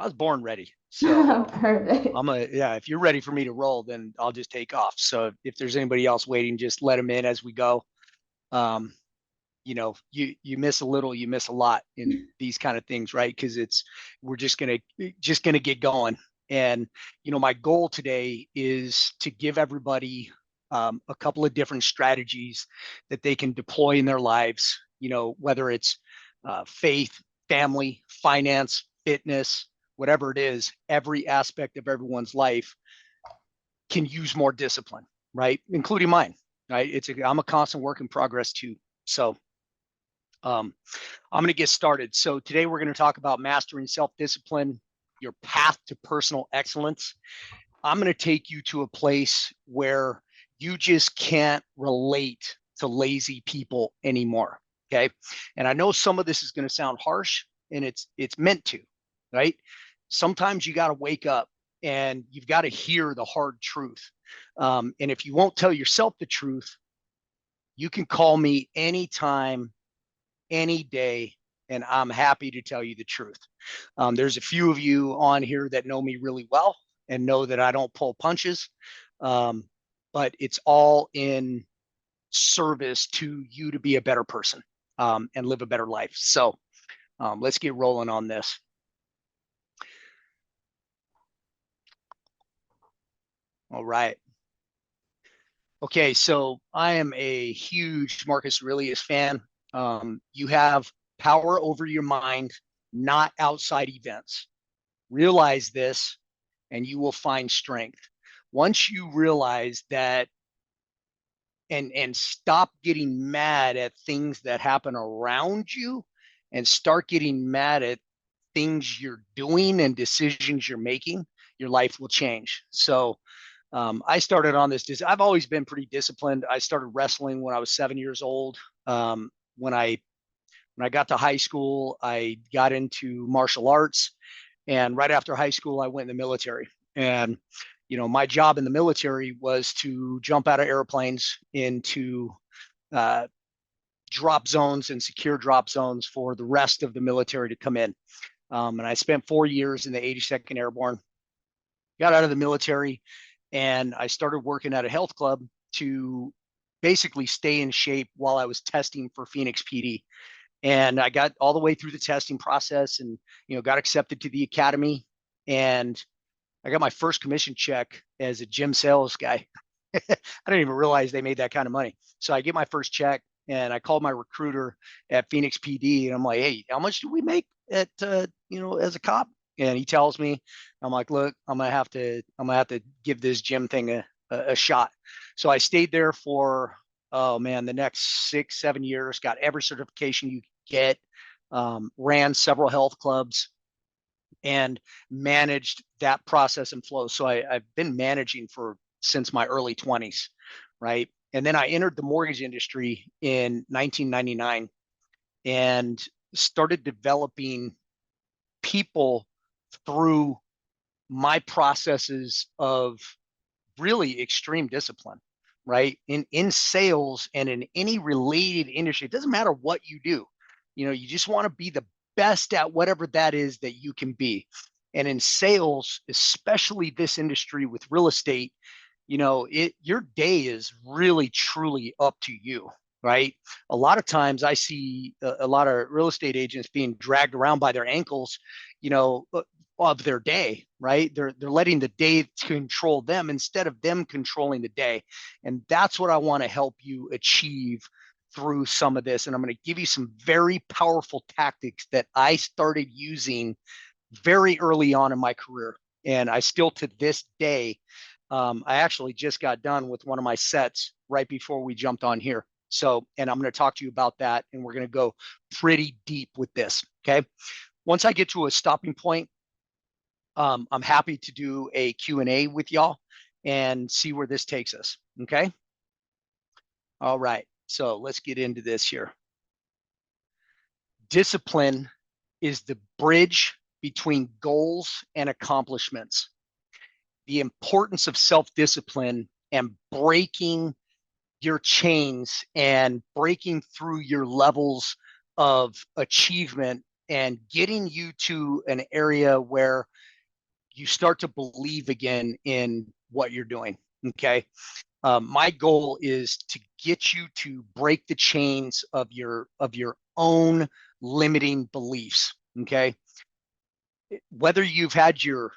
I was born ready. So Perfect. yeah, if you're ready for me to roll, then I'll just take off. So if there's anybody else waiting, just let them in as we go. Um, you miss a little, you miss a lot in these kind of things, right? Because we're just gonna get going. And my goal today is to give everybody a couple of different strategies that they can deploy in their lives. Whether it's faith, family, finance, fitness, whatever it is, every aspect of everyone's life can use more discipline, right? Including mine, right? I'm a constant work in progress too. So um, I'm going to get started. So today we're going to talk about mastering self-discipline, your path to personal excellence. I'm going to take you to a place where you just can't relate to lazy people anymore. Okay. And I know some of this is going to sound harsh, and it's meant to, right? Sometimes you got to wake up and you've got to hear the hard truth. And if you won't tell yourself the truth, you can call me anytime, any day, and I'm happy to tell you the truth. There's a few of you on here that know me really well and know that I don't pull punches, um, but it's all in service to you to be a better person and live a better life. So let's get rolling on this. All right. Okay, so I am a huge Marcus Aurelius fan. You have power over your mind, not outside events. Realize this, and you will find strength. Once you realize that, and stop getting mad at things that happen around you, and start getting mad at things you're doing and decisions you're making, your life will change. So I started on this. I've always been pretty disciplined. I started wrestling when I was 7 years old. When I got to high school, I got into martial arts, and right after high school, I went in the military. And my job in the military was to jump out of airplanes into uh, drop zones and secure drop zones for the rest of the military to come in. And I spent 4 years in the 82nd Airborne. Got out of the military, and I started working at a health club to basically stay in shape while I was testing for Phoenix PD. And I got all the way through the testing process, and got accepted to the academy, and I got my first commission check as a gym sales guy. I didn't even realize they made that kind of money. So I get my first check, and I called my recruiter at Phoenix PD, and I'm like, "Hey, how much do we make at as a cop?" And he tells me, I'm like, "Look, I'm gonna have to give this gym thing a shot." So I stayed there for, oh man, the next 6 7 years. Got every certification you get. Ran several health clubs and managed that process and flow. So I've been managing for since my early 20s, right? And then I entered the mortgage industry in 1999 and started developing people through my processes of really extreme discipline, right? In sales and in any related industry, it doesn't matter what you do. You just want to be the best at whatever that is that you can be. And in sales, especially this industry with real estate, your day is really truly up to you, right? A lot of times I see a lot of real estate agents being dragged around by their ankles, you know, of their day, right? They're letting the day control them instead of them controlling the day. And that's what I want to help you achieve through some of this. And I'm going to give you some very powerful tactics that I started using very early on in my career. And I still to this day, I actually just got done with one of my sets right before we jumped on here. So, and I'm going to talk to you about that, and we're going to go pretty deep with this. Okay. Once I get to a stopping point, I'm happy to do a Q&A with y'all and see where this takes us. Okay. All right. So let's get into this here. Discipline is the bridge between goals and accomplishments. The importance of self-discipline and breaking your chains and breaking through your levels of achievement and getting you to an area where you start to believe again in what you're doing. Okay. My goal is to get you to break the chains of your own limiting beliefs. Okay. Whether you've had your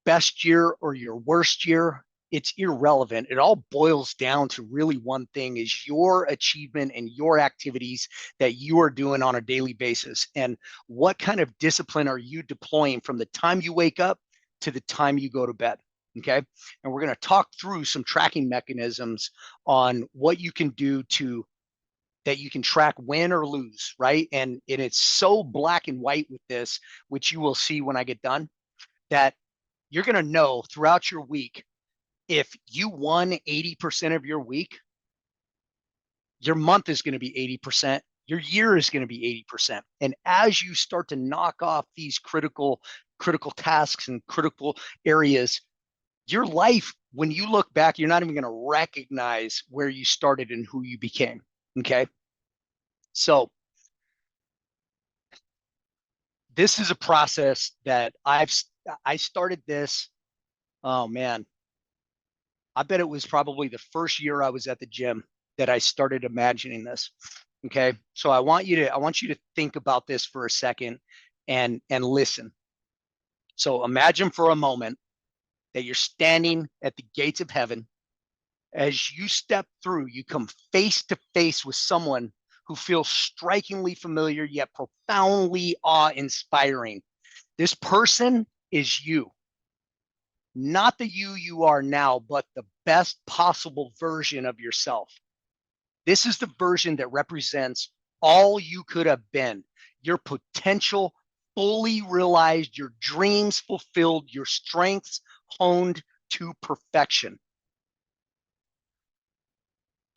best year or your worst year, it's irrelevant. It all boils down to really one thing: is your achievement and your activities that you are doing on a daily basis. And what kind of discipline are you deploying from the time you wake up to the time you go to bed? Okay. And we're going to talk through some tracking mechanisms on what you can do to that you can track win or lose, right? And it's so black and white with this, which you will see when I get done, that you're going to know throughout your week, if you won 80% of your week, your month is going to be 80%. Your year is going to be 80%. And as you start to knock off these critical tasks and critical areas, your life, when you look back, you're not even going to recognize where you started and who you became. Okay. So this is a process that I started this. Oh man, I bet it was probably the first year I was at the gym that I started imagining this. Okay. So I want you to think about this for a second and listen. So imagine for a moment that you're standing at the gates of heaven. As you step through, you come face to face with someone who feels strikingly familiar yet profoundly awe-inspiring. This person is you. Not the you are now, but the best possible version of yourself. This is the version that represents all you could have been, your potential fully realized, your dreams fulfilled, your strengths honed to perfection.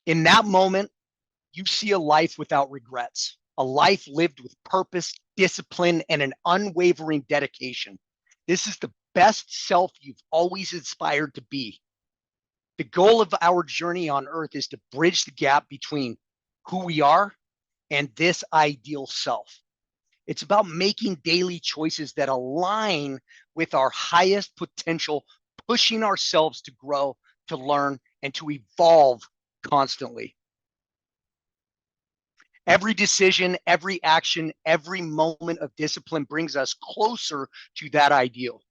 In that moment, you see a life without regrets, a life lived with purpose, discipline, and an unwavering dedication. This is the best self you've always aspired to be. The goal of our journey on earth is to bridge the gap between who we are and this ideal self. It's about making daily choices that align with our highest potential, pushing ourselves to grow, to learn, and to evolve constantly. Every decision, every action, every moment of discipline brings us closer to that ideal.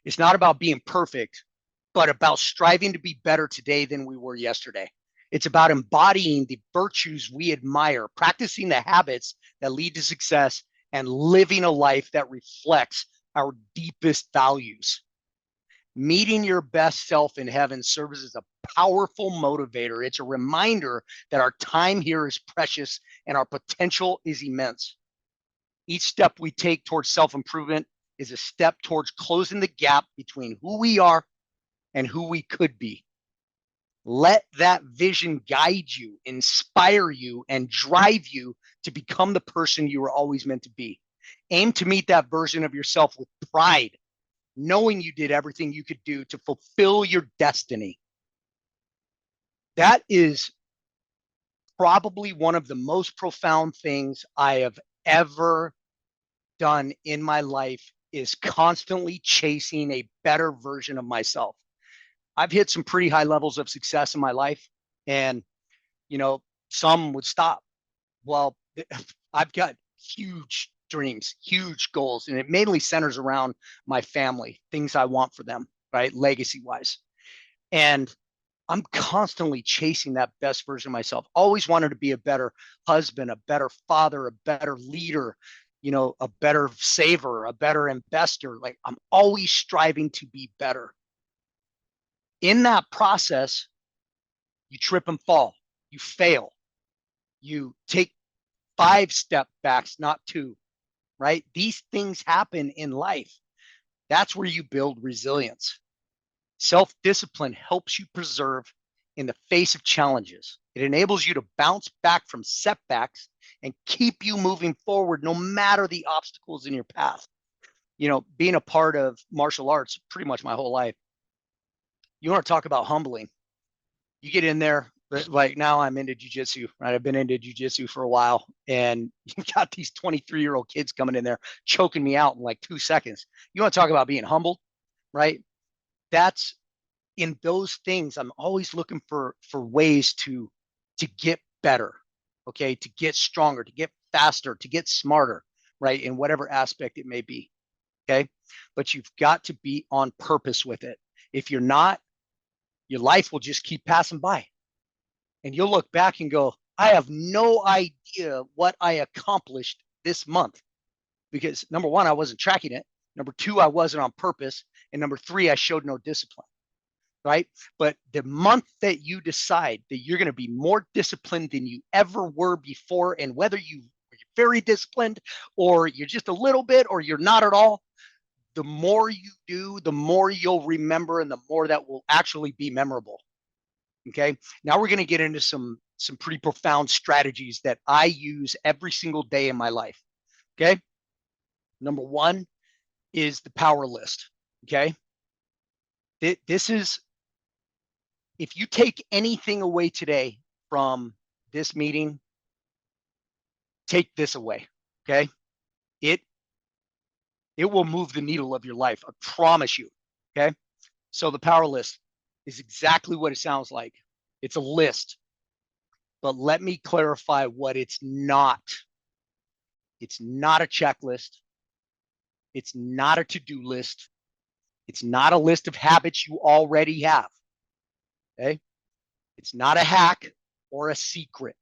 It's not about being perfect, but about striving to be better today than we were yesterday. It's about embodying the virtues we admire, practicing the habits that lead to success, and living a life that reflects our deepest values. Meeting your best self in heaven serves as a powerful motivator. It's a reminder that our time here is precious and our potential is immense. Each step we take towards self-improvement is a step towards closing the gap between who we are and who we could be. Let that vision guide you, inspire you, and drive you to become the person you were always meant to be. Aim to meet that version of yourself with pride, knowing you did everything you could do to fulfill your destiny. That is probably one of the most profound things I have ever done in my life, is constantly chasing a better version of myself. I've hit some pretty high levels of success in my life, and some would stop. Well, I've got huge dreams, huge goals, and it mainly centers around my family, things I want for them, right? Legacy wise. And I'm constantly chasing that best version of myself. Always wanted to be a better husband, a better father, a better leader, a better saver, a better investor. Like, I'm always striving to be better. In that process, you trip and fall, you fail, you take 5 step backs, not 2, right? These things happen in life. That's where you build resilience. Self-discipline helps you preserve in the face of challenges. It enables you to bounce back from setbacks and keep you moving forward no matter the obstacles in your path. Being a part of martial arts pretty much my whole life, you want to talk about humbling. You get in there, But like now I'm into jujitsu, right? I've been into jujitsu for a while, and you got these 23-year-old kids coming in there choking me out in like 2 seconds. You want to talk about being humbled, right? That's in those things. I'm always looking for ways to get better, okay, to get stronger, to get faster, to get smarter, right? In whatever aspect it may be, okay. But you've got to be on purpose with it. If you're not, your life will just keep passing by. And you'll look back and go, I have no idea what I accomplished this month because number one, I wasn't tracking it. Number two, I wasn't on purpose. And number three, I showed no discipline, right? But the month that you decide that you're going to be more disciplined than you ever were before, and whether you're very disciplined or you're just a little bit or you're not at all, the more you do, the more you'll remember and the more that will actually be memorable. Okay. Now we're going to get into some pretty profound strategies that I use every single day in my life. Okay. Number one is the power list. Okay. This is, if you take anything away today from this meeting, take this away. Okay. It will move the needle of your life. I promise you. Okay. So the power list is exactly what it sounds like. It's a list. But let me clarify what it's not. It's not a checklist. It's not a to-do list. It's not a list of habits you already have. Okay? It's not a hack or a secret.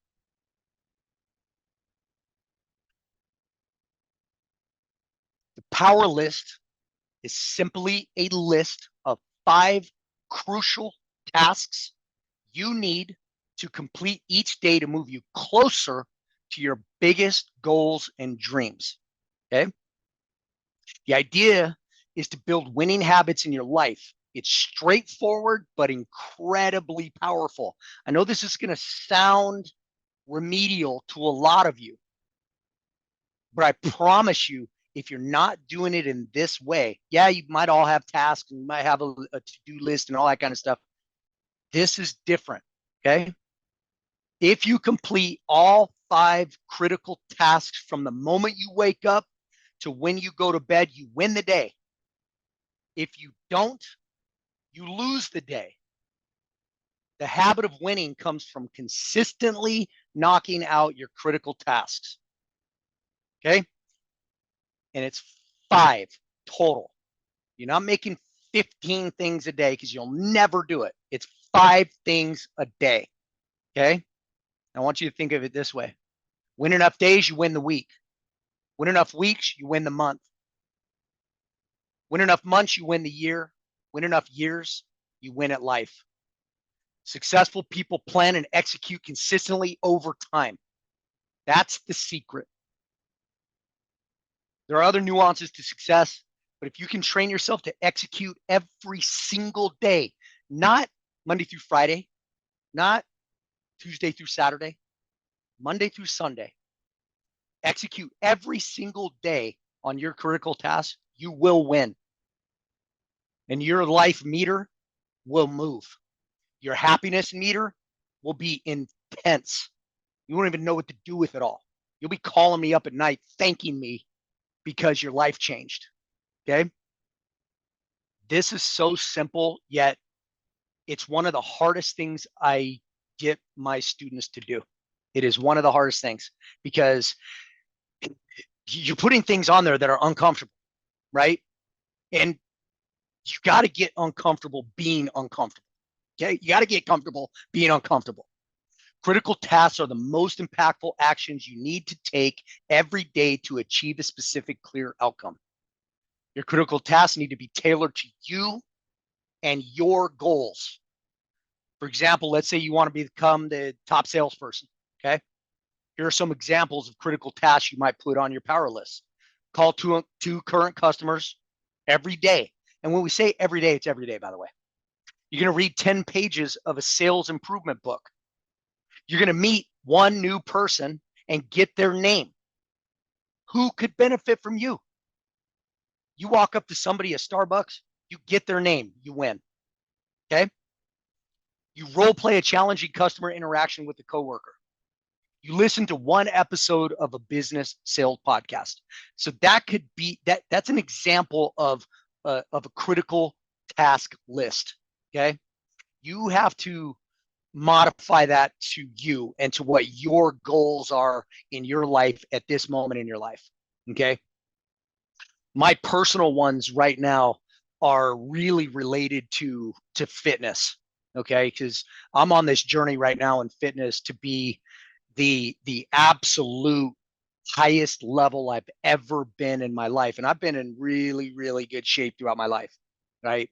The power list is simply a list of 5 crucial tasks you need to complete each day to move you closer to your biggest goals and dreams. Okay? The idea is to build winning habits in your life. It's straightforward, but incredibly powerful. I know this is going to sound remedial to a lot of you, but I promise you, if you're not doing it in this way, yeah, you might all have tasks and you might have a to-do list and all that kind of stuff. This is different. Okay. If you complete all 5 critical tasks from the moment you wake up to when you go to bed, you win the day. If you don't, you lose the day. The habit of winning comes from consistently knocking out your critical tasks. Okay. And it's 5 total. You're not making 15 things a day because you'll never do it. It's 5 things a day. Okay. I want you to think of it this way. Win enough days, you win the week. Win enough weeks, you win the month. Win enough months, you win the year. Win enough years, you win at life. Successful people plan and execute consistently over time. That's the secret. There are other nuances to success, but if you can train yourself to execute every single day, not Monday through Friday, not Tuesday through Saturday, Monday through Sunday, execute every single day on your critical tasks, you will win. And your life meter will move. Your happiness meter will be intense. You won't even know what to do with it all. You'll be calling me up at night thanking me because your life changed. Okay. This is so simple, yet it's one of the hardest things I get my students to do. It is one of the hardest things because you're putting things on there that are uncomfortable, right? And you got to get uncomfortable being uncomfortable. Okay. You got to get comfortable being uncomfortable. Critical tasks are the most impactful actions you need to take every day to achieve a specific, clear outcome. Your critical tasks need to be tailored to you and your goals. For example, let's say you want to become the top salesperson. Okay. Here are some examples of critical tasks you might put on your power list. Call two current customers every day. And when we say every day, it's every day, by the way. You're going to read 10 pages of a sales improvement book. You're going to meet one new person and get their name. Who could benefit from you? You walk up to somebody at Starbucks, you get their name, you win. Okay. You role play a challenging customer interaction with a coworker. You listen to one episode of a business sales podcast. So that could be that's an example of a critical task list. Okay. You have to modify that to you and to what your goals are in your life at this moment in your life. Okay. My personal ones right now are really related to fitness. Okay. Because I'm on this journey right now in fitness to be the absolute highest level I've ever been in my life. And I've been in really, really good shape throughout my life. Right.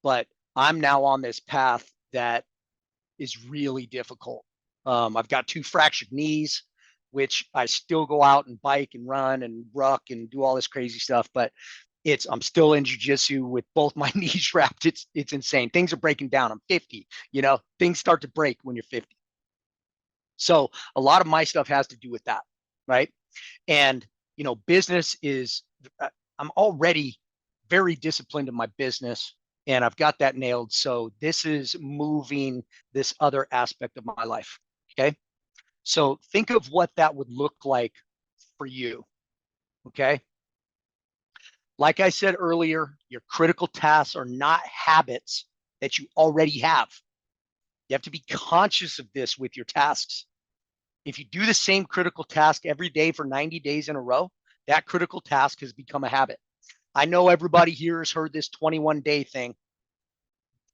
But I'm now on this path that is really difficult. I've got 2 fractured knees, which I still go out and bike and run and ruck and do all this crazy stuff. But I'm still in jujitsu with both my knees wrapped. It's insane. Things are breaking down. I'm 50. Things start to break when you're 50. So a lot of my stuff has to do with that, right? And business is. I'm already very disciplined in my business, and I've got that nailed. So this is moving this other aspect of my life. Okay. So think of what that would look like for you. Okay. Like I said earlier, your critical tasks are not habits that you already have. You have to be conscious of this with your tasks. If you do the same critical task every day for 90 days in a row, that critical task has become a habit. I know everybody here has heard this 21-day thing.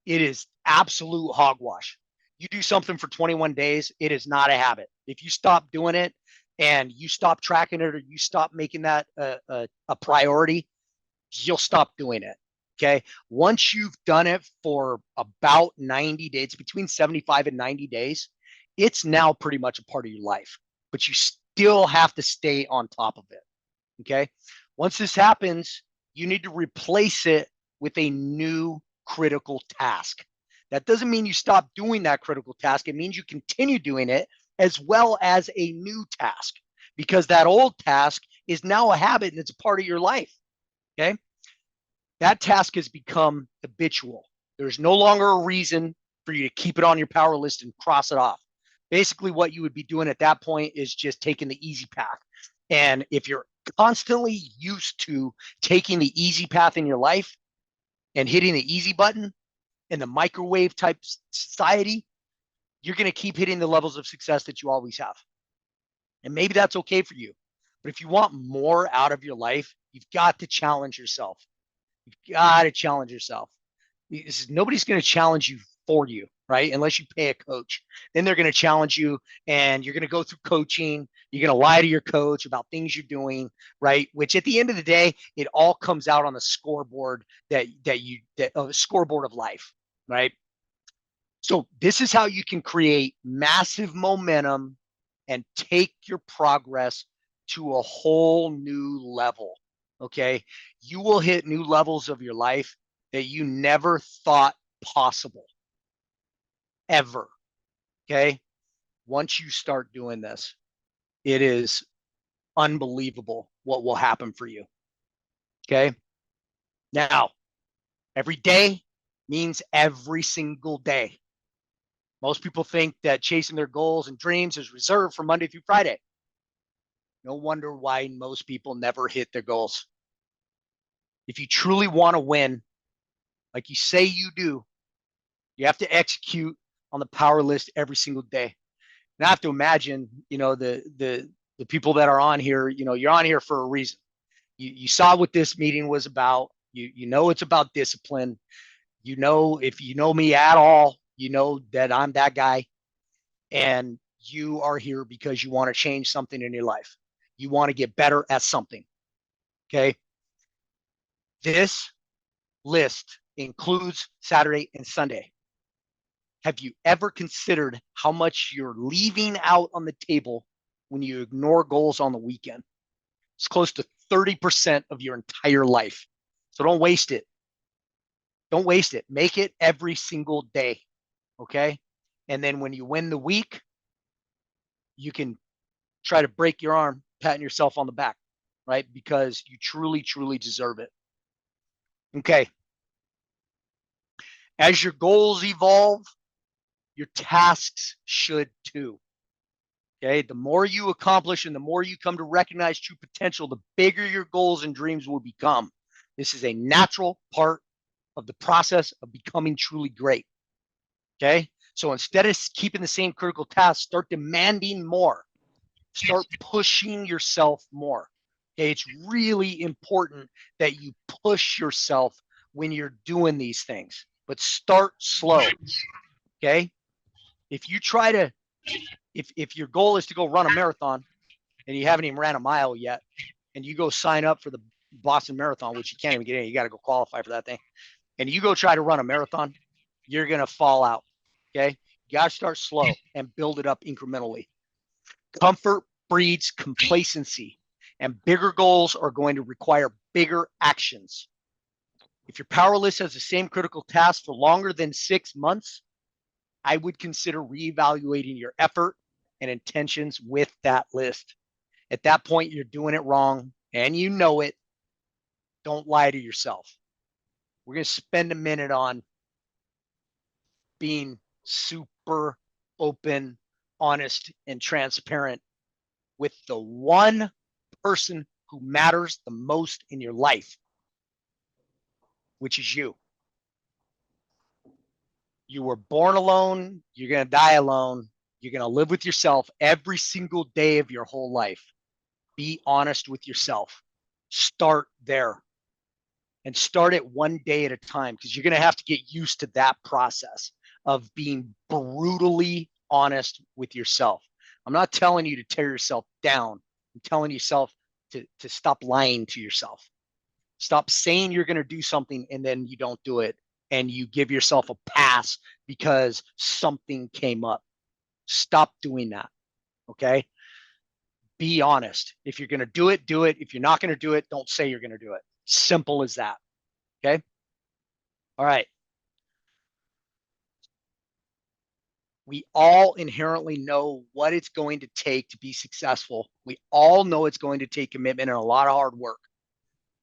It is absolute hogwash. You do something for 21 days, it is not a habit. If you stop doing it and you stop tracking it or you stop making that a priority, you'll stop doing it. Okay. Once you've done it for about 90 days, between 75 and 90 days, it's now pretty much a part of your life, but you still have to stay on top of it. Okay. Once this happens, you need to replace it with a new critical task. That doesn't mean you stop doing that critical task. It means you continue doing it as well as a new task, because that old task is now a habit and it's a part of your life. Okay. That task has become habitual. There's no longer a reason for you to keep it on your power list and cross it off. Basically, what you would be doing at that point is just taking the easy path. And if you're constantly used to taking the easy path in your life and hitting the easy button in the microwave type society, you're going to keep hitting the levels of success that you always have. And maybe that's okay for you. But if you want more out of your life, you've got to challenge yourself. You've got to challenge yourself. Nobody's going to challenge you for you, right? Unless you pay a coach. Then they're going to challenge you and you're going to go through coaching. You're going to lie to your coach about things you're doing, right? Which at the end of the day, it all comes out on the scoreboard that scoreboard of life, right? So this is how you can create massive momentum and take your progress to a whole new level. Okay. You will hit new levels of your life that you never thought possible ever. Okay. Once you start doing this, it is unbelievable what will happen for you. Okay. Now, every day means every single day. Most people think that chasing their goals and dreams is reserved for Monday through Friday. No wonder why most people never hit their goals. If you truly want to win, like you say you do, you have to execute on the power list every single day. And I have to imagine, the people that are on here, you're on here for a reason. You saw what this meeting was about. You know it's about discipline. If you know me at all, you know that I'm that guy. And you are here because you want to change something in your life. You want to get better at something. Okay. This list includes Saturday and Sunday. Have you ever considered how much you're leaving out on the table when you ignore goals on the weekend? It's close to 30% of your entire life. So don't waste it. Don't waste it. Make it every single day. Okay. And then when you win the week, you can try to break your arm, patting yourself on the back, right? Because you truly, truly deserve it. Okay. As your goals evolve, your tasks should too. Okay. The more you accomplish and the more you come to recognize true potential, the bigger your goals and dreams will become. This is a natural part of the process of becoming truly great. Okay. So instead of keeping the same critical tasks, start demanding more. Start pushing yourself more. Okay. It's really important that you push yourself when you're doing these things, but start slow. Okay. If you try to, if your goal is to go run a marathon and you haven't even ran a mile yet, and you go sign up for the Boston Marathon, which you can't even get in, you got to go qualify for that thing, and you go try to run a marathon, you're going to fall out. Okay. You got to start slow and build it up incrementally. Comfort breeds complacency, and bigger goals are going to require bigger actions. If your power list has the same critical task for longer than 6 months, I would consider reevaluating your effort and intentions with that list. At that point, you're doing it wrong and you know it. Don't lie to yourself. We're going to spend a minute on being super open, honest, and transparent with the one person who matters the most in your life, which is you. You were born alone. You're going to die alone. You're going to live with yourself every single day of your whole life. Be honest with yourself. Start there and start it one day at a time, because you're going to have to get used to that process of being brutally honest with yourself. I'm not telling you to tear yourself down. I'm telling yourself to stop lying to yourself. Stop saying you're going to do something and then you don't do it, and you give yourself a pass because something came up. Stop doing that. Okay. Be honest. If you're going to do it, do it. If you're not going to do it, don't say you're going to do it. Simple as that. Okay. All right. We all inherently know what it's going to take to be successful. We all know it's going to take commitment and a lot of hard work.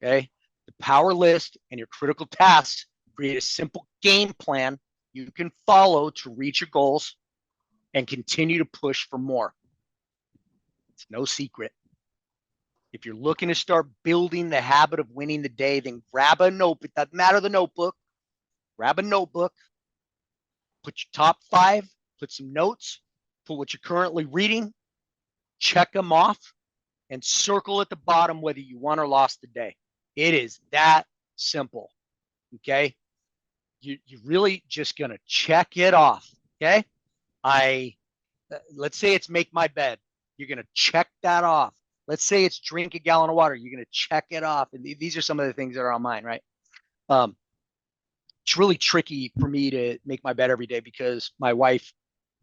Okay. The power list and your critical tasks create a simple game plan you can follow to reach your goals and continue to push for more. It's no secret. If you're looking to start building the habit of winning the day, then grab a notebook. It doesn't matter the notebook. Grab a notebook, put your top 5, put some notes, put what you're currently reading, check them off, and circle at the bottom whether you won or lost the day. It is that simple. Okay. You're really just going to check it off. Okay. Let's say it's make my bed. You're going to check that off. Let's say it's drink a gallon of water. You're going to check it off. And these are some of the things that are on mine, right? It's really tricky for me to make my bed every day because my wife,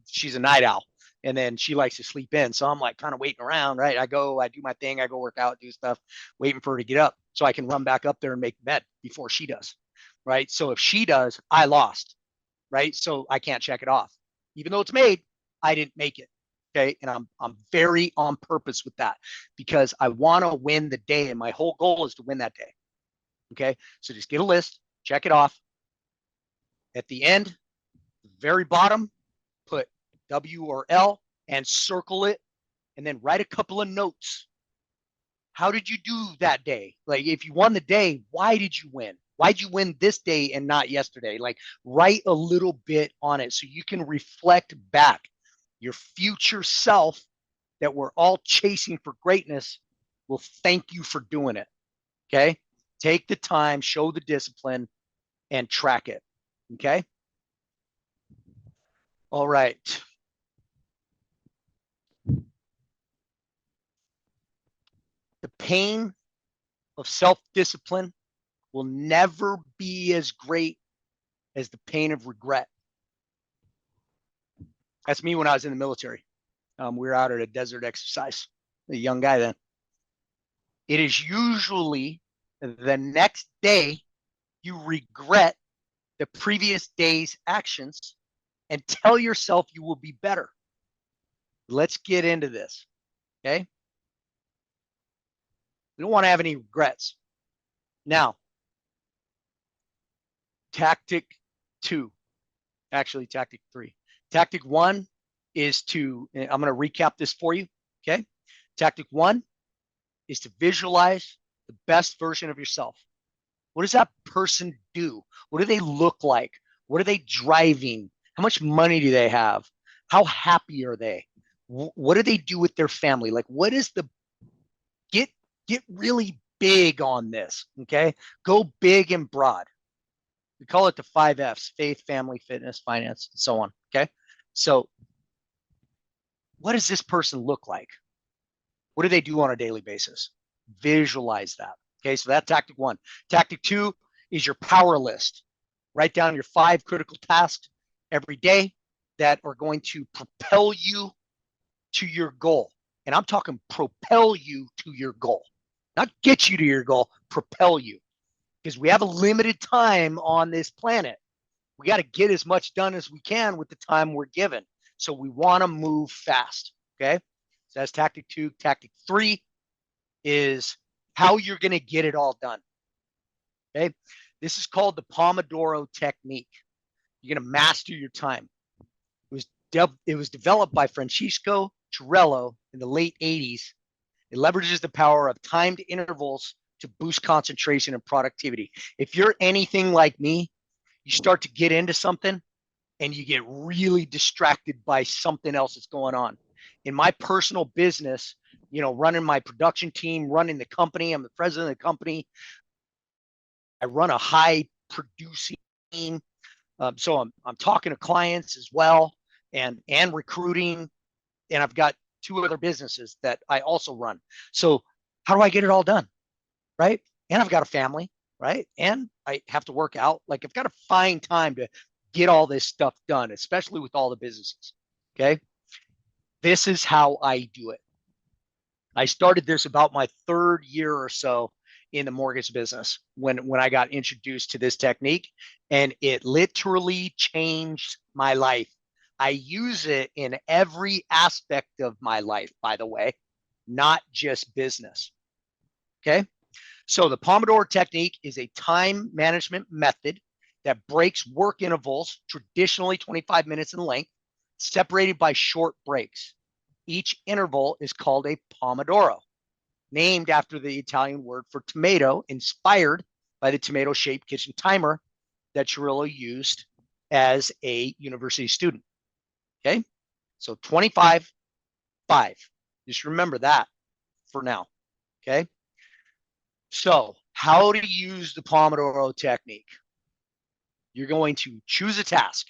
she's a night owl, and then she likes to sleep in. So I'm like kind of waiting around, right? I do my thing. I go work out, do stuff, waiting for her to get up so I can run back up there and make the bed before she does, right? So if she does, I lost, right? So I can't check it off. Even though it's made, I didn't make it. Okay. And I'm very on purpose with that because I want to win the day. And my whole goal is to win that day. Okay. So just get a list, check it off. At the end, very bottom, put W or L and circle it, and then write a couple of notes. How did you do that day? Like if you won the day, why did you win? Why'd you win this day and not yesterday? Like write a little bit on it so you can reflect back. Your future self that we're all chasing for greatness will thank you for doing it. Okay. Take the time, show the discipline, and track it. Okay. All right. The pain of self-discipline will never be as great as the pain of regret. That's me when I was in the military. We were out at a desert exercise, a young guy then. It is usually the next day you regret the previous day's actions and tell yourself you will be better. Let's get into this. Okay. We don't want to have any regrets. Now, tactic 2, actually tactic 3. Tactic one is to, I'm going to recap this for you. Okay. Tactic one is to visualize the best version of yourself. What does that person do? What do they look like? What are they driving? How much money do they have? How happy are they? What do they do with their family? Like, what is the get really big on this? Okay, go big and broad. We call it the 5 F's: faith, family, fitness, finance, and so on. Okay, so what does this person look like? What do they do on a daily basis? Visualize that. Okay, so that's tactic one. Tactic two is your power list. Write down your 5 critical tasks every day that are going to propel you to your goal. And I'm talking propel you to your goal, not get you to your goal, propel you. Because we have a limited time on this planet. We got to get as much done as we can with the time we're given. So we want to move fast. Okay. So that's tactic two. Tactic three is how you're going to get it all done. Okay. This is called the Pomodoro technique. You're going to master your time. It was developed by Francisco Torello in the late 80s. It leverages the power of timed intervals to boost concentration and productivity. If you're anything like me, you start to get into something and you get really distracted by something else that's going on. In my personal business, you know, running my production team, running the company, I'm the president of the company. I run a high producing team. So I'm talking to clients as well and recruiting. And I've got 2 other businesses that I also run. So how do I get it all done? Right. And I've got a family, right? And I have to work out. Like I've got to find time to get all this stuff done, especially with all the businesses. Okay. This is how I do it. I started this about my 3rd year or so in the mortgage business when I got introduced to this technique, and it literally changed my life. I use it in every aspect of my life, by the way, not just business. Okay. So the Pomodoro technique is a time management method that breaks work intervals, traditionally 25 minutes in length, separated by short breaks. Each interval is called a Pomodoro, named after the Italian word for tomato, inspired by the tomato-shaped kitchen timer that Cirillo used as a university student. Okay, so 25, 5. Just remember that for now. Okay, so how to use the Pomodoro technique. You're going to choose a task.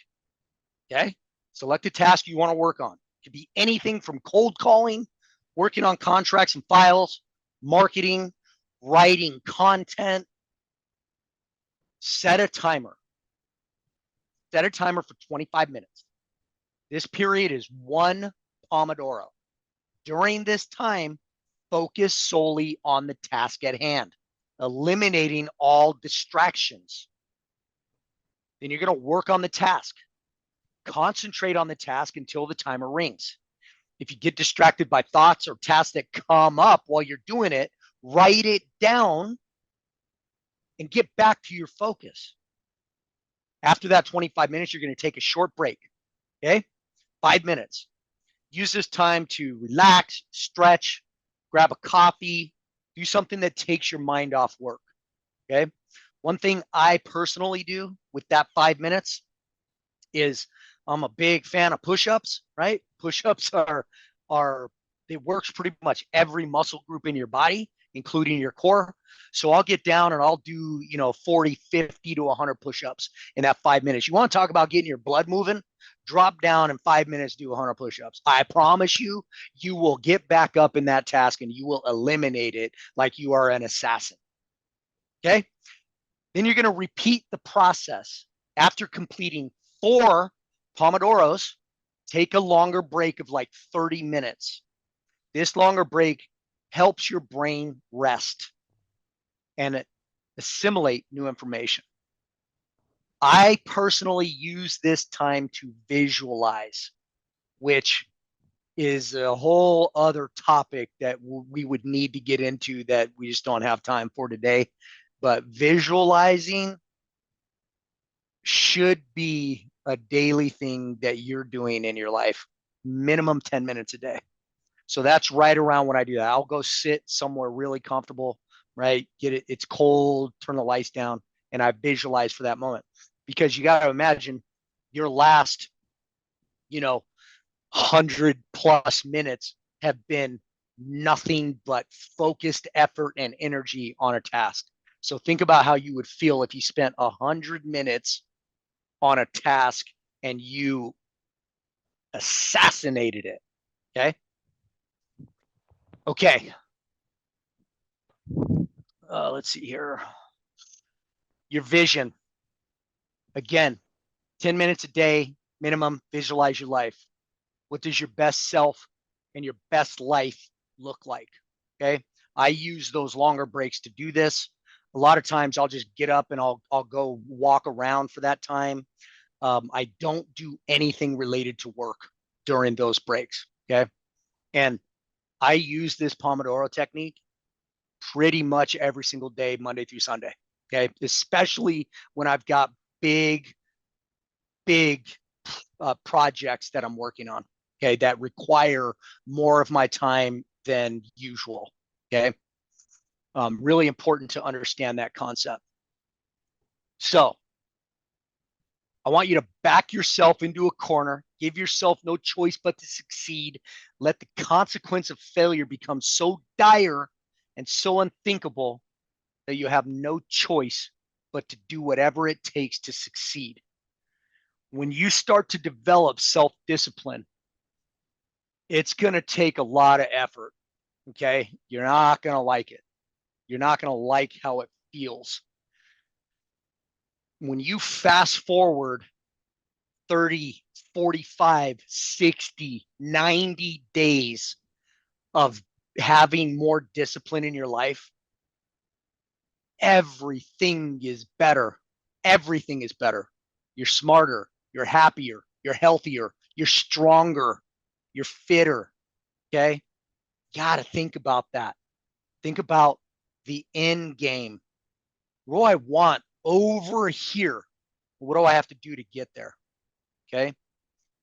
Okay, select a task you want to work on. It could be anything from cold calling, working on contracts and files, marketing, writing content. Set a timer. Set a timer for 25 minutes. This period is 1 Pomodoro. During this time, focus solely on the task at hand, eliminating all distractions. Then you're going to work on the task. Concentrate on the task until the timer rings. If you get distracted by thoughts or tasks that come up while you're doing it, write it down and get back to your focus. After that 25 minutes, you're going to take a short break. Okay, 5 minutes. Use this time to relax, stretch, grab a coffee, do something that takes your mind off work. Okay. One thing I personally do with that 5 minutes is I'm a big fan of push-ups, right? Push-ups it works pretty much every muscle group in your body, including your core. So I'll get down and I'll do, 40, 50 to 100 push-ups in that 5 minutes. You want to talk about getting your blood moving? Drop down in 5 minutes, do 100 push-ups. I promise you, you will get back up in that task and you will eliminate it like you are an assassin. Okay. Then you're going to repeat the process. After completing 4 Pomodoros, take a longer break of like 30 minutes. This longer break helps your brain rest and assimilate new information. I personally use this time to visualize, which is a whole other topic that we would need to get into that we just don't have time for today. But visualizing should be a daily thing that you're doing in your life, minimum 10 minutes a day. So that's right around when I do that. I'll go sit somewhere really comfortable, right? Get it. It's cold, turn the lights down, and I visualize for that moment, because you got to imagine your last, 100+ minutes have been nothing but focused effort and energy on a task. So think about how you would feel if you spent 100 minutes on a task and you assassinated it. Okay. Okay. Let's see here. Your vision. Again, 10 minutes a day minimum, visualize your life. What does your best self and your best life look like? Okay. I use those longer breaks to do this. A lot of times I'll just get up and I'll go walk around for that time. I don't do anything related to work during those breaks. Okay. And I use this Pomodoro technique pretty much every single day, Monday through Sunday. Okay. Especially when I've got big projects that I'm working on. Okay. That require more of my time than usual. Okay. Really important to understand that concept. So I want you to back yourself into a corner, give yourself no choice but to succeed. Let the consequence of failure become so dire and so unthinkable that you have no choice but to do whatever it takes to succeed. When you start to develop self-discipline, it's going to take a lot of effort. Okay. You're not going to like it. You're not going to like how it feels. When you fast forward 30, 45, 60, 90 days of having more discipline in your life, everything is better. Everything is better. You're smarter, you're happier, you're healthier, you're stronger, you're fitter. Okay. Got to think about that. Think about the end game. What do I want over here? What do I have to do to get there? Okay.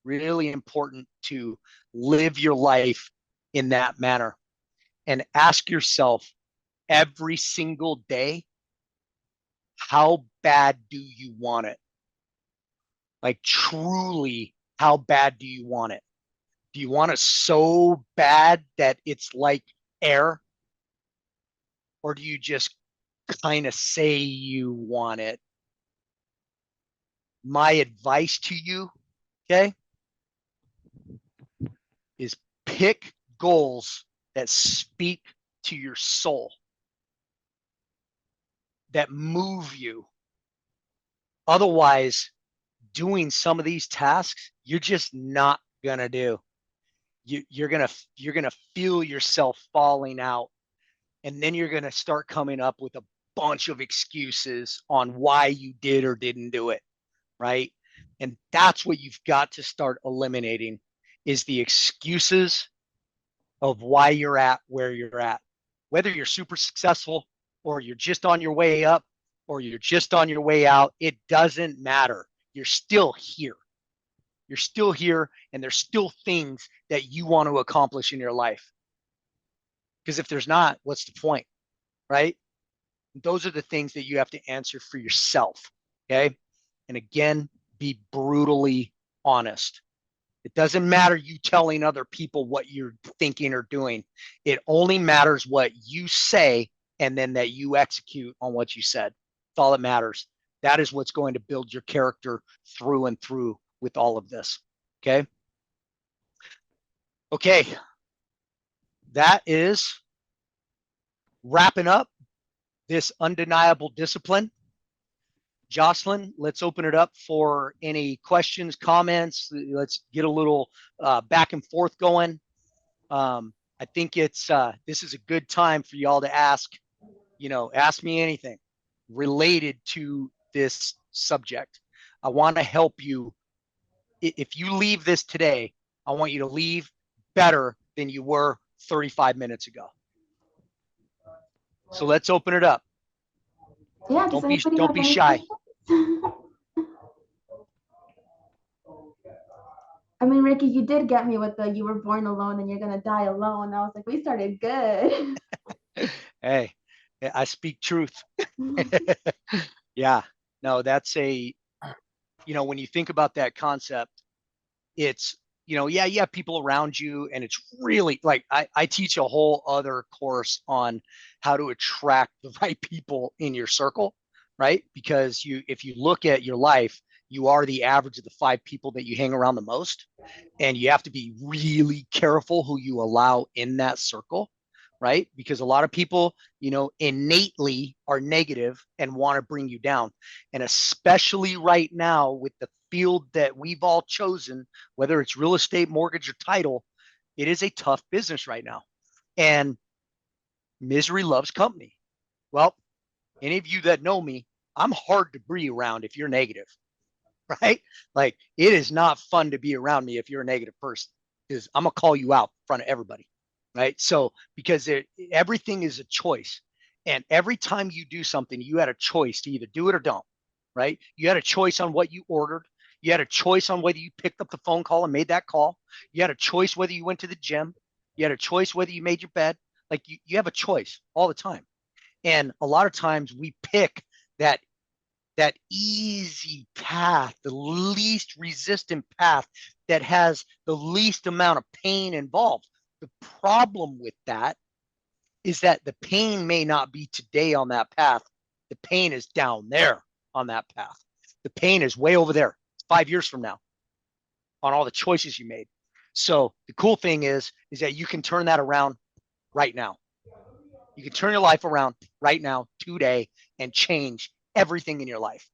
Really important to live your life in that manner and ask yourself every single day, how bad do you want it? Like, truly, how bad do you want it? Do you want it so bad that it's like air? Or do you just kind of say you want it? My advice to you, okay, is pick goals that speak to your soul, that move you. Otherwise, doing some of these tasks, you're just not gonna do. You're gonna feel yourself falling out, and then you're gonna start coming up with a bunch of excuses on why you did or didn't do it, right? And that's what you've got to start eliminating, is the excuses of why you're at where you're at. Whether you're super successful or you're just on your way up or you're just on your way out, it doesn't matter. You're still here. You're still here, and there's still things that you want to accomplish in your life. Because if there's not, what's the point, right? Those are the things that you have to answer for yourself. Okay. And again, be brutally honest. It doesn't matter you telling other people what you're thinking or doing. It only matters what you say, and then that you execute on what you said. That's all that matters. That is what's going to build your character through and through with all of this. Okay. Okay. That is wrapping up this undeniable discipline. Jocelyn, let's open it up for any questions, comments. Let's get a little back and forth going. I think this is a good time for y'all to ask me anything related to this subject. I want to help you. If you leave this today, I want you to leave better than you were 35 minutes ago. So let's open it up. Yeah, does anybody Don't have be any shy. questions? I mean, Ricky, you did get me with the you were born alone and you're gonna die alone. I was like, we started good. Hey, I speak truth. Yeah, no, that's a, when you think about that concept, it's, yeah, you have people around you, and it's really like I teach a whole other course on how to attract the right people in your circle, right? Because if you look at your life, you are the average of the 5 people that you hang around the most. And you have to be really careful who you allow in that circle, right? Because a lot of people, innately are negative and want to bring you down. And especially right now with the field that we've all chosen, whether it's real estate, mortgage, or title, it is a tough business right now. And misery loves company. Well, any of you that know me, I'm hard to be around if you're negative, right? Like, it is not fun to be around me if you're a negative person, because I'm gonna call you out in front of everybody, right? So because everything is a choice, and every time you do something, you had a choice to either do it or don't, right? You had a choice on what you ordered. You had a choice on whether you picked up the phone call and made that call. You had a choice whether you went to the gym. You had a choice whether you made your bed. Like, you have a choice all the time. And a lot of times we pick that easy path, the least resistant path that has the least amount of pain involved. The problem with that is that the pain may not be today on that path. The pain is down there on that path. The pain is way over there 5 years from now on all the choices you made. So the cool thing is that you can turn that around right now. You can turn your life around right now, today, and change everything in your life.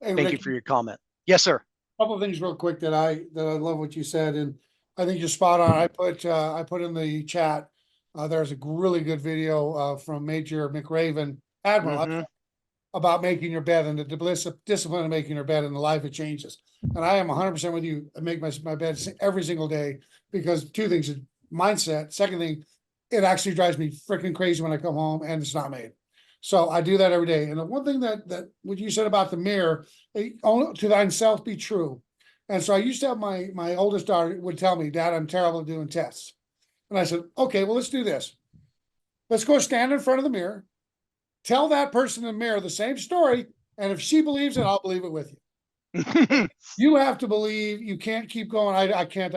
Hey, Thank you Ricky, for your comment. Yes, sir. a couple of things real quick that I love what you said, and I think you're spot on. I put in the chat. There's a really good video from Major McRaven, Admiral, Mm-hmm. about making your bed and the discipline of making your bed and the life it changes. And I am 100% with you. I make my bed every single day because two things: mindset. Second thing, it actually drives me freaking crazy when I come home and it's not made. So I do that every day. And the one thing that what you said about the mirror, only to thyself be true. And so I used to have my oldest daughter would tell me, Dad, I'm terrible at doing tests. And I said, okay, well, let's do this. Let's go stand in front of the mirror, tell that person in the mirror the same story, and if she believes it, I'll believe it with you. You have to believe. You can't keep going. I can't.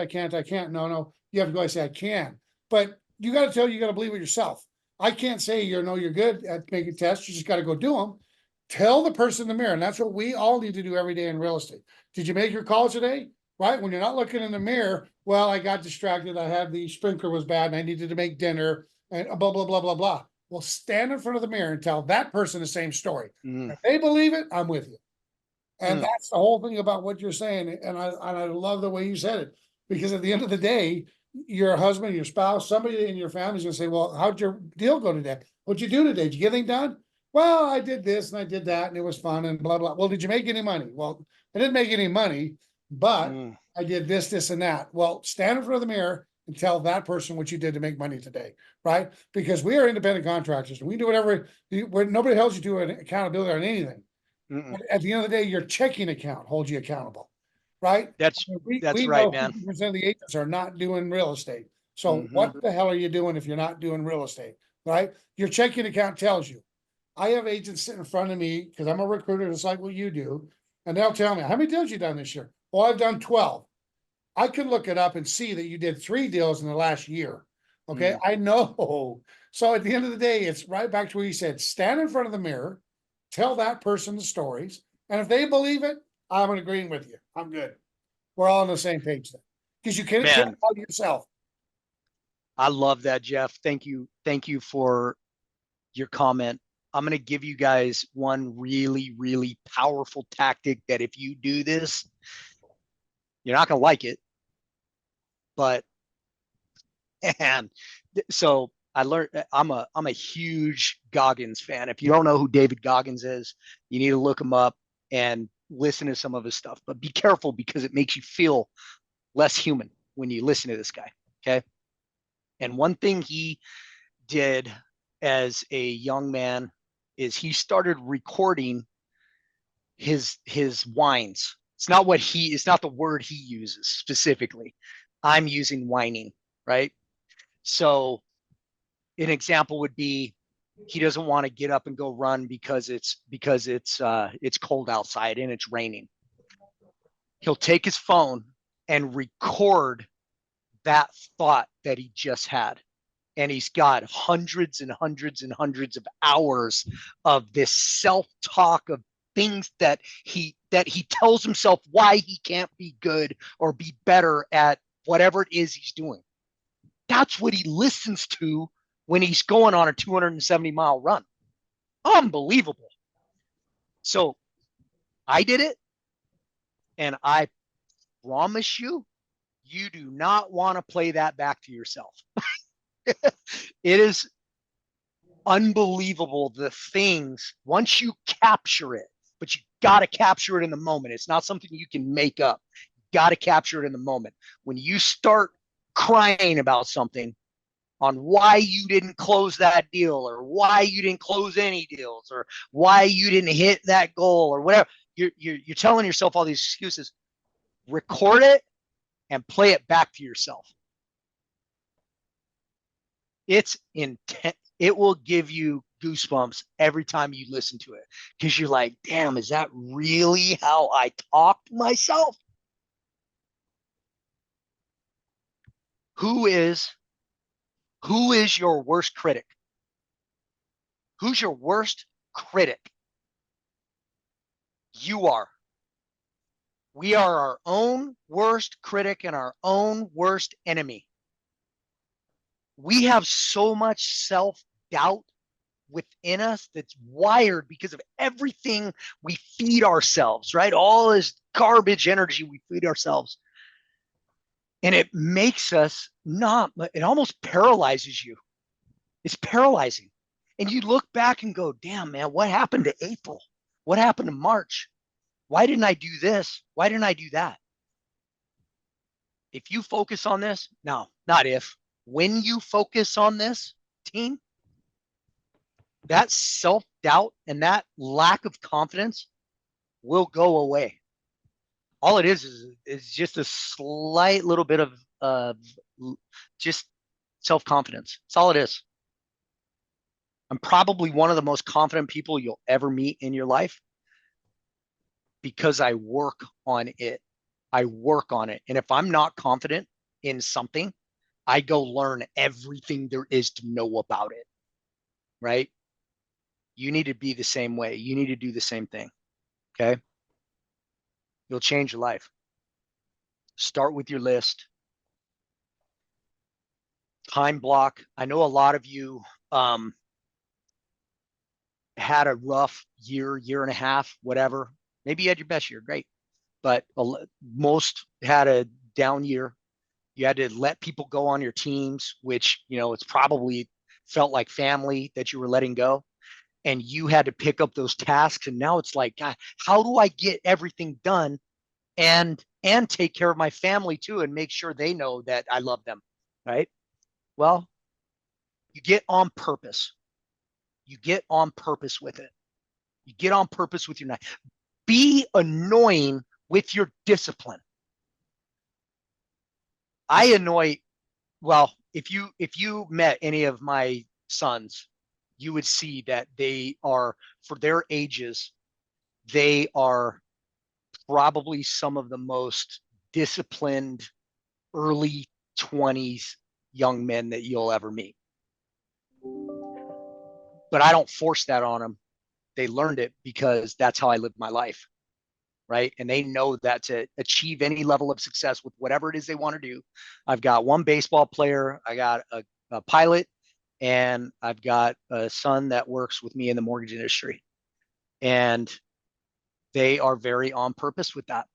No. You have to go. I say I can, but you got to tell you got to believe it yourself. I can't say you're good at making tests. You just got to go do them. Tell the person in the mirror, and that's what we all need to do every day in real estate. Did you make your calls today? Right when you're not looking in the mirror. Well, I got distracted. I had the sprinkler was bad, and I needed to make dinner, and blah blah blah blah blah. Well, stand in front of the mirror and tell that person the same story. Mm. If they believe it, I'm with you. And Mm. that's the whole thing about what you're saying. And I love the way you said it, because at the end of the day, your husband, your spouse, somebody in your family is going to say, well, how'd your deal go today? What'd you do today? Did you get anything done? Well, I did this and I did that and it was fun and blah, blah. Well, did you make any money? Well, I didn't make any money, but I did this, and that. Well, stand in front of the mirror and tell that person what you did to make money today, right? Because we are independent contractors and we do whatever, nobody holds you to an accountability on anything. Mm-mm. At the end of the day, your checking account holds you accountable, right? That's We right, know man. 50% of the agents are not doing real estate. So Mm-hmm. what the hell are you doing if you're not doing real estate, right? Your checking account tells you. I have agents sitting in front of me because I'm a recruiter, just like what you do, and they'll tell me, how many deals you done this year? Well, I've done 12. I could look it up and see that you did 3 deals in the last year. Okay, I know. So at the end of the day, it's right back to where you said, stand in front of the mirror, tell that person the stories, and if they believe it, I'm agreeing with you. I'm good. We're all on the same page then, because you can't Man, help yourself. I love that, Jeff. Thank you. Thank you for your comment. I'm going to give you guys one really, really powerful tactic that if you do this, you're not going to like it. But, and so I learned, I'm a huge Goggins fan. If you don't know who David Goggins is, you need to look him up and listen to some of his stuff. But be careful, because it makes you feel less human when you listen to this guy. Okay. And one thing he did as a young man is he started recording his whines. It's not it's not the word he uses specifically. I'm using whining, right? So an example would be he doesn't want to get up and go run because it's cold outside and it's raining. He'll take his phone and record that thought that he just had. And he's got hundreds and hundreds and hundreds of hours of this self-talk of things that he tells himself why he can't be good or be better at whatever it is he's doing. That's what he listens to when he's going on a 270-mile run. Unbelievable. So I did it, and I promise you, you do not want to play that back to yourself. It is unbelievable, the things, once you capture it, but you got to capture it in the moment. It's not something you can make up. You got to capture it in the moment. When you start crying about something on why you didn't close that deal, or why you didn't close any deals, or why you didn't hit that goal, or whatever, you're telling yourself all these excuses. Record it and play it back to yourself. It's intent. It will give you goosebumps every time you listen to it, because you're like, damn, is that really how I talk to myself? Who is your worst critic? Who's your worst critic? You are. We are our own worst critic and our own worst enemy. We have so much self-doubt within us that's wired because of everything we feed ourselves, right? All this garbage energy we feed ourselves. And it makes us it almost paralyzes you. It's paralyzing. And you look back and go, damn, man, what happened to April? What happened to March? Why didn't I do this? Why didn't I do that? If you focus on this, no, not if, when you focus on this, team, that self-doubt and that lack of confidence will go away. All it is just a slight little bit of just self-confidence. That's all it is. I'm probably one of the most confident people you'll ever meet in your life because I work on it. I work on it. And if I'm not confident in something, I go learn everything there is to know about it, right? You need to be the same way. You need to do the same thing, okay? You'll change your life. Start with your list. Time block. I know a lot of you had a rough year and a half, whatever. Maybe you had your best year, great. But most had a down year. You had to let people go on your teams, which, it's probably felt like family that you were letting go. And you had to pick up those tasks. And now it's like, God, how do I get everything done and take care of my family too, and make sure they know that I love them, right? Well, you get on purpose. You get on purpose with it. You get on purpose with your knife. Be annoying with your discipline. If you met any of my sons, you would see that they are, for their ages, they are probably some of the most disciplined early 20s young men that you'll ever meet. But I don't force that on them. They learned it because that's how I live my life, right? And they know that to achieve any level of success with whatever it is they want to do. I've got one baseball player, I got a pilot, and I've got a son that works with me in the mortgage industry. And they are very on purpose with that.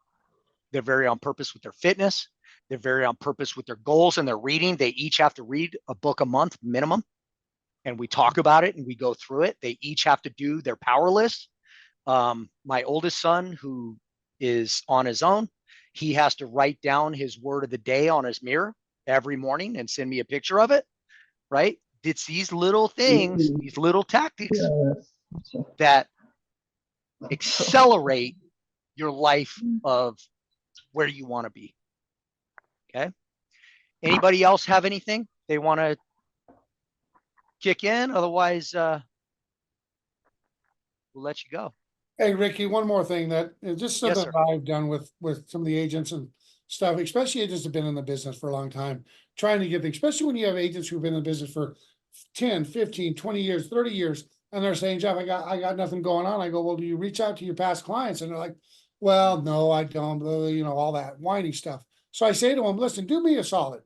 They're very on purpose with their fitness. They're very on purpose with their goals and their reading. They each have to read a book a month minimum. And we talk about it and we go through it. They each have to do their power list. My oldest son, who is on his own, he has to write down his word of the day on his mirror every morning and send me a picture of it, right? It's these little things, these little tactics that accelerate your life Mm. of where you want to be. Okay. Anybody else have anything they want to kick in? Otherwise, we'll let you go. Hey, Ricky, one more thing that just Yes, something sir. that I've done with some of the agents and stuff, especially agents that have been in the business for a long time, trying to get, especially when you have agents who've been in the business for 10, 15, 20 years, 30 years, and they're saying, Jeff, I got nothing going on. I go, well, do you reach out to your past clients? And they're like, well, no, I don't, you know, all that whiny stuff. So I say to them, listen, do me a solid.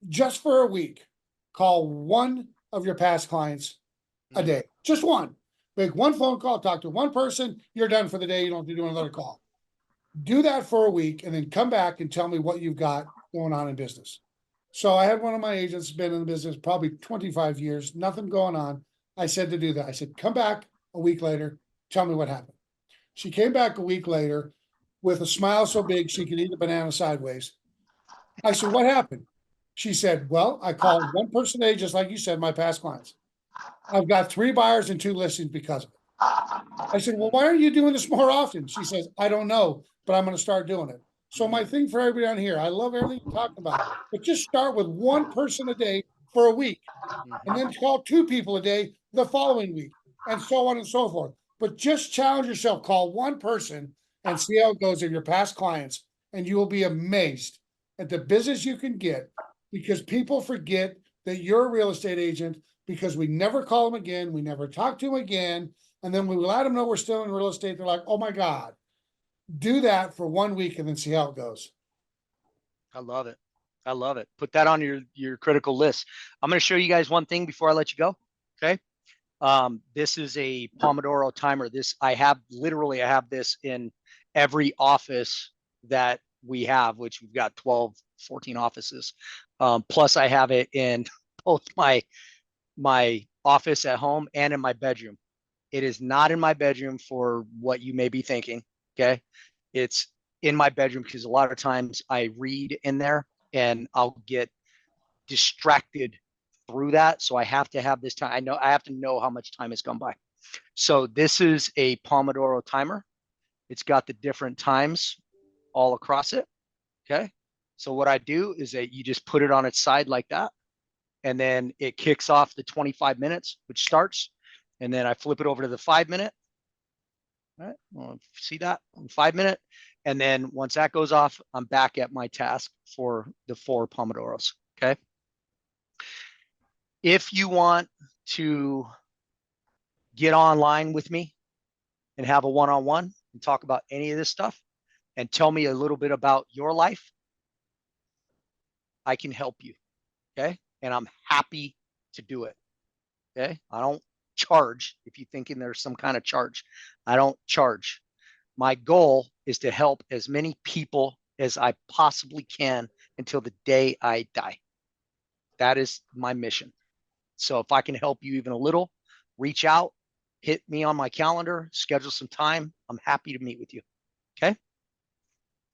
Just for a week, call one of your past clients a day, just one. Make one phone call, talk to one person, you're done for the day. You don't have to do another call. Do that for a week and then come back and tell me what you've got going on in business. So I had one of my agents been in the business probably 25 years, nothing going on. I said to do that. I said, come back a week later, tell me what happened. She came back a week later with a smile so big she could eat a banana sideways. I said, what happened? She said, well, I called one person a day, just like you said, my past clients. I've got 3 buyers and 2 listings because of it. I said, well, why aren't you doing this more often? She says, I don't know, but I'm going to start doing it. So my thing for everybody on here, I love everything you're talking about, but just start with one person a day for a week and then call 2 people a day the following week and so on and so forth. But just challenge yourself, call one person and see how it goes of your past clients. And you will be amazed at the business you can get because people forget that you're a real estate agent because we never call them again. We never talk to them again. And then we let them know we're still in real estate. They're like, oh my God, do that for 1 week and then see how it goes. I love it. I love it. Put that on your critical list. I'm going to show you guys one thing before I let you go. Okay. This is a Pomodoro timer. I have this in every office that we have, which we've got 12, 14 offices. Plus I have it in both my office at home and in my bedroom. It is not in my bedroom for what you may be thinking. Okay. It's in my bedroom because a lot of times I read in there and I'll get distracted through that. So I have to have this time. I have to know how much time has gone by. So this is a Pomodoro timer. It's got the different times all across it. Okay. So what I do is that you just put it on its side like that. And then it kicks off the 25 minutes, which starts. And then I flip it over to the 5 minute. All right. Well, see that 5 minute. And then once that goes off, I'm back at my task for the 4 Pomodoros. Okay. If you want to get online with me and have a one-on-one and talk about any of this stuff and tell me a little bit about your life, I can help you. Okay. And I'm happy to do it. Okay. I don't charge. If you're thinking there's some kind of charge, I don't charge. My goal is to help as many people as I possibly can until the day I die. That is my mission. So if I can help you even a little, reach out, hit me on my calendar, schedule some time. I'm happy to meet with you. Okay.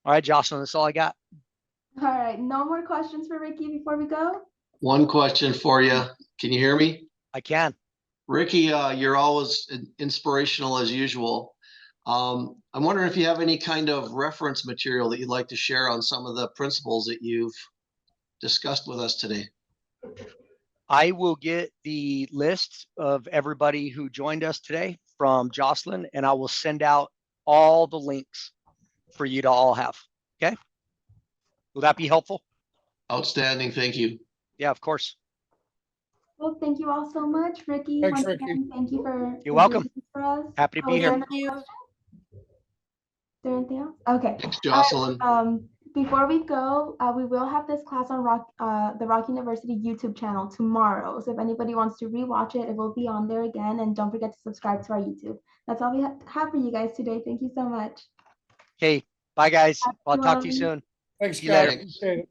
All right, Jocelyn, that's all I got. All right, no more questions for Ricky before we go? One question for you. Can you hear me? I can. Ricky, you're always inspirational as usual. I'm wondering if you have any kind of reference material that you'd like to share on some of the principles that you've discussed with us today. I will get the list of everybody who joined us today from Jocelyn, and I will send out all the links for you to all have. Okay. Will that be helpful? Outstanding. Thank you. Yeah, of course. Well, thank you all so much, Ricky. Thanks, Once Ricky. again, thank you for You're welcome. doing this for us. Happy to be is here. there any questions? Is there anything else? Okay. Thanks, All right, Jocelyn. before we go, we will have this class on the Rock University YouTube channel tomorrow. So if anybody wants to rewatch it, it will be on there again. And don't forget to subscribe to our YouTube. That's all we have for you guys today. Thank you so much. Okay. Bye, guys. Happy I'll talk to you Halloween. soon. Thanks, See you guys. later. Appreciate it.